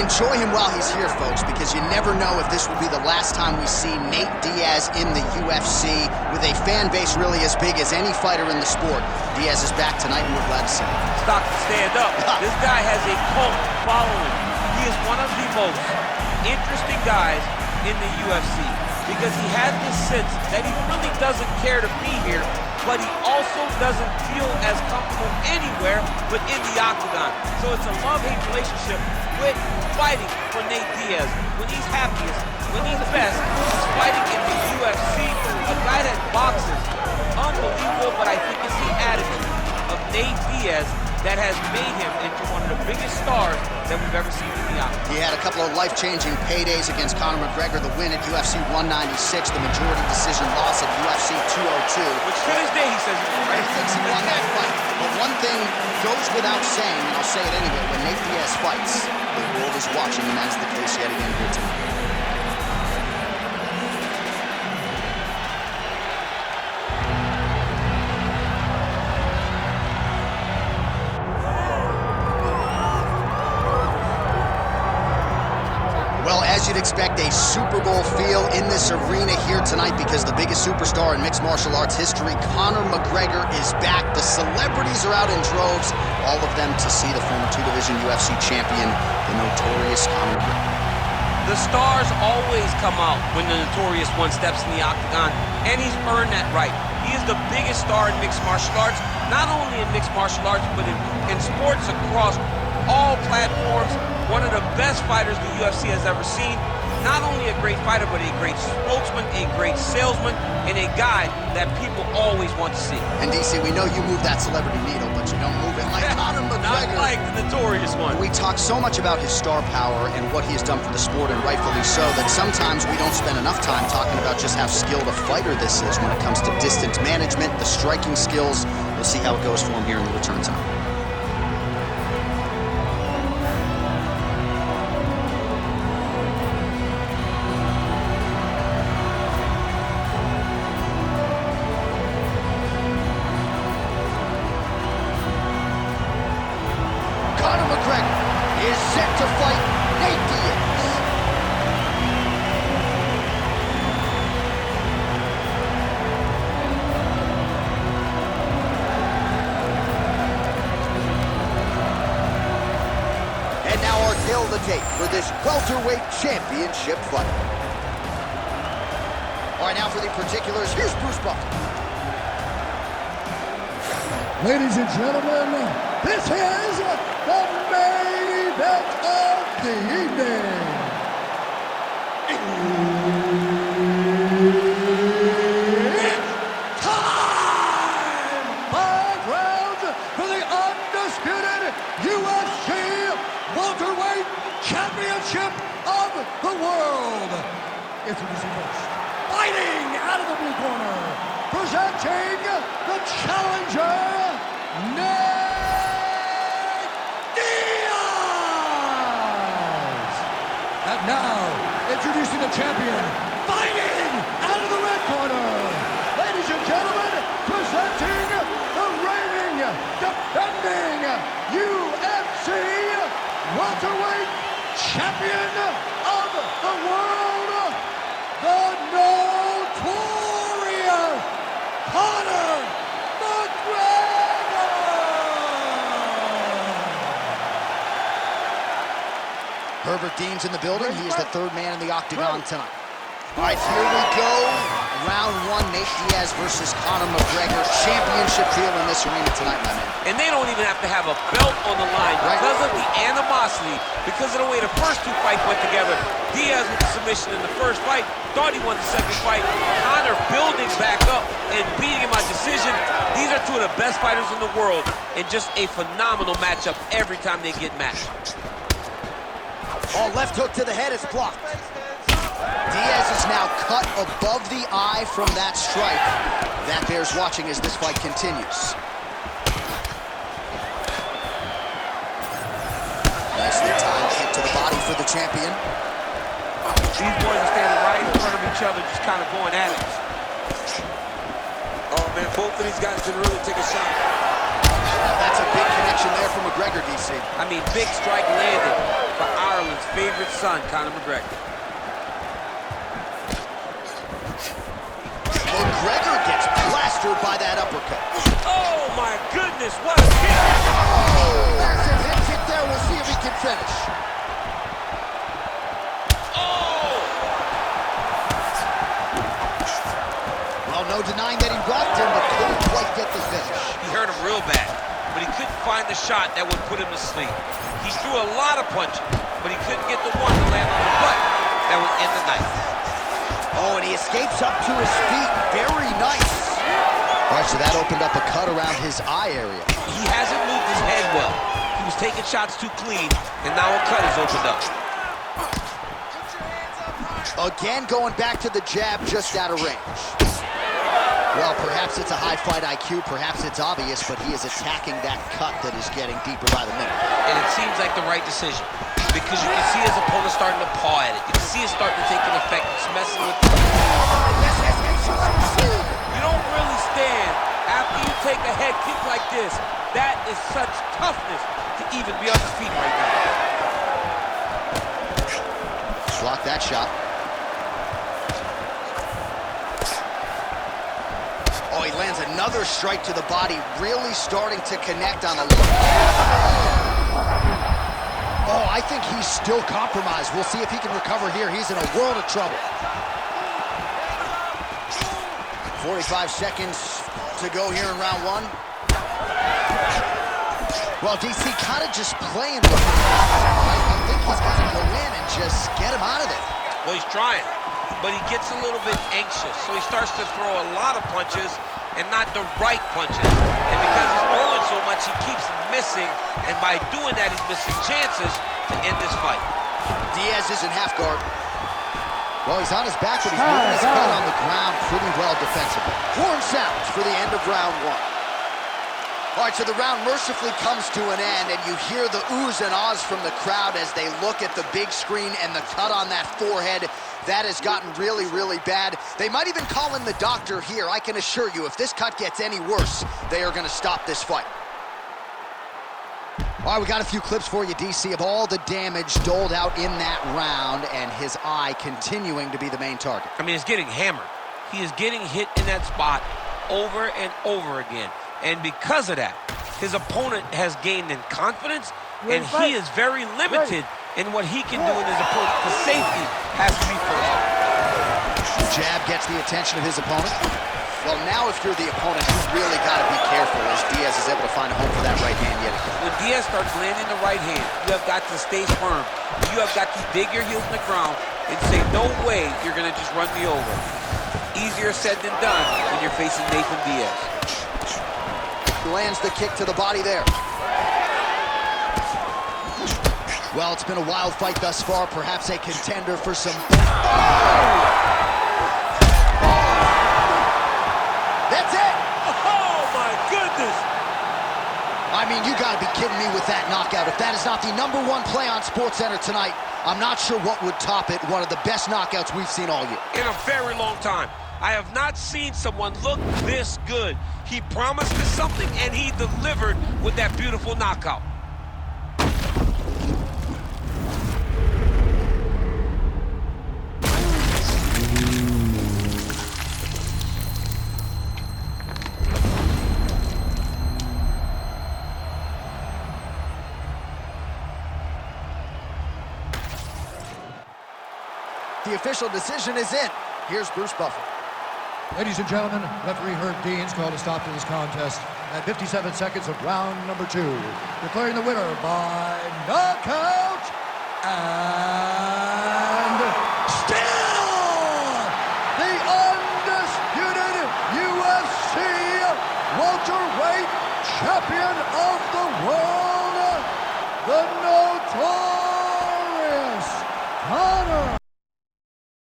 enjoy him while he's here, folks, because you never know if this will be the last time we see Nate Diaz in the UFC with a fan base really as big as any fighter in the sport. Diaz is back tonight, and we're glad to see him. Stock to stand up. This guy has a cult following. He is one of the most interesting guys in the UFC because he has this sense that he really doesn't care to be here, but he also doesn't feel as comfortable anywhere but in the Octagon. So it's a love-hate relationship with fighting for Nate Diaz. When he's happiest, when he's best, he's fighting in the UFC. A guy that boxes, unbelievable, but I think it's the attitude of Nate Diaz that has made him into one of the biggest stars that we've ever seen in the Octagon. He had a couple of life-changing paydays against Conor McGregor, the win at UFC 196, the majority decision loss at UFC 202. Which to this day he says he thinks he won that fight. But one thing goes without saying, and I'll say it anyway, when Nate Diaz fights, the world is watching, and that's the case yet again here tonight. As you'd expect, a Super Bowl feel in this arena here tonight because the biggest superstar in mixed martial arts history, Conor McGregor, is back. The celebrities are out in droves, all of them to see the former two-division UFC champion, the notorious Conor McGregor. The stars always come out when the notorious one steps in the Octagon, and he's earned that right. He is the biggest star in mixed martial arts, not only in mixed martial arts, but in sports across all platforms. One of the best fighters the UFC has ever seen. Not only a great fighter, but a great spokesman, a great salesman, and a guy that people always want to see. And DC, we know you move that celebrity needle, but you don't move it like Conor McGregor. Not like the notorious one. We talk so much about his star power and what he has done for the sport, and rightfully so, that sometimes we don't spend enough time talking about just how skilled a fighter this is when it comes to distance management, the striking skills. We'll see how it goes for him here in the return tonight. Conor McGregor is set to fight Nate Diaz. And now our tail of the tape for this welterweight championship fight. All right, now for the particulars, here's Bruce Buffer. Ladies and gentlemen, this is the main event of the evening. It's time! 5 rounds for the undisputed UFC welterweight championship of the world. Introducing first, fighting out of the blue corner, presenting the challenger, Nate Diaz! And now, introducing the champion, fighting out of the red corner, ladies and gentlemen, presenting the reigning, defending UFC welterweight champion of the world, the notorious Conor McGregor! Herbert Dean's in the building. He is the third man in the Octagon tonight. All right, here we go. Round 1, Nate Diaz versus Conor McGregor. Championship feel in this arena tonight, my man. And they don't even have to have a belt on the line because of the animosity, because of the way the first 2 fights went together. Diaz with the submission in the first fight, thought he won the second fight. Conor building back up and beating him by decision. These are 2 of the best fighters in the world, and just a phenomenal matchup every time they get matched. Oh, left hook to the head is blocked. Diaz is now cut above the eye from that strike. That bears watching as this fight continues. Nicely timed hit to the body for the champion. These boys are standing right in front of each other, just kind of going at it. Oh, man, both of these guys can really take a shot. That's a big connection there for McGregor, DC. I mean, big strike landed for Ireland's favorite son, Conor McGregor. McGregor gets plastered by that uppercut. Oh, my goodness, what a kick! Oh, massive head kick there. We'll see if he can finish. Well, no denying that he rocked him, but couldn't quite get the finish. He hurt him real bad, but he couldn't find the shot that would put him to sleep. He threw a lot of punches, but he couldn't get the one to land on the butt that would end the night. Oh, and he escapes up to his feet. Very nice. All right, so that opened up a cut around his eye area. He hasn't moved his head well. He was taking shots too clean, and now a cut is opened up. Again, going back to the jab just out of range. Well, perhaps it's a high fight IQ, perhaps it's obvious, but he is attacking that cut that is getting deeper by the minute. And it seems like the right decision, because you can see his opponent starting to paw at it. You can see it starting to take an effect. It's messing with the... You don't really stand after you take a head kick like this. That is such toughness to even be on his feet right now. Block that shot. Oh, he lands another strike to the body, really starting to connect on a low. Oh, I think he's still compromised. We'll see if he can recover here. He's in a world of trouble. 45 seconds to go here in round one. Well, DC kind of just playing with him. I think he's got to go in and just get him out of there. Well, he's trying, but he gets a little bit anxious, so he starts to throw a lot of punches and not the right punches. And because he's throwing so much, he keeps missing, and by doing that, he's missing chances to end this fight. Diaz is in half guard. Well, he's on his back, but he's moving his head on the ground pretty well defensively. Horn sounds for the end of round one. All right, so the round mercifully comes to an end, and you hear the oohs and ahs from the crowd as they look at the big screen and the cut on that forehead. That has gotten really, really bad. They might even call in the doctor here. I can assure you, if this cut gets any worse, they are going to stop this fight. All right, we got a few clips for you, DC, of all the damage doled out in that round, and his eye continuing to be the main target. I mean, he's getting hammered. He is getting hit in that spot over and over again. And because of that, his opponent has gained in confidence, and he is very limited in what he can do in his approach. The safety has to be first. Jab gets the attention of his opponent. Well, now if you're the opponent, you've really got to be careful as Diaz is able to find a home for that right hand yet again. When Diaz starts landing the right hand, you have got to stay firm. You have got to dig your heels in the ground and say, no way you're going to just run me over. Easier said than done when you're facing Nathan Diaz. Lands the kick to the body there. Well, it's been a wild fight thus far, perhaps a contender for some... That's it! Oh, my goodness! I mean, you gotta be kidding me with that knockout. If that is not the #1 play on SportsCenter tonight, I'm not sure what would top it. One of the best knockouts we've seen all year. In a very long time. I have not seen someone look this good. He promised us something, and he delivered with that beautiful knockout. The official decision is in. Here's Bruce Buffer. Ladies and gentlemen, referee Herb Dean's called a stop to this contest at 57 seconds of round number 2. Declaring the winner by knockout and still the undisputed UFC welterweight champion of the world, the notorious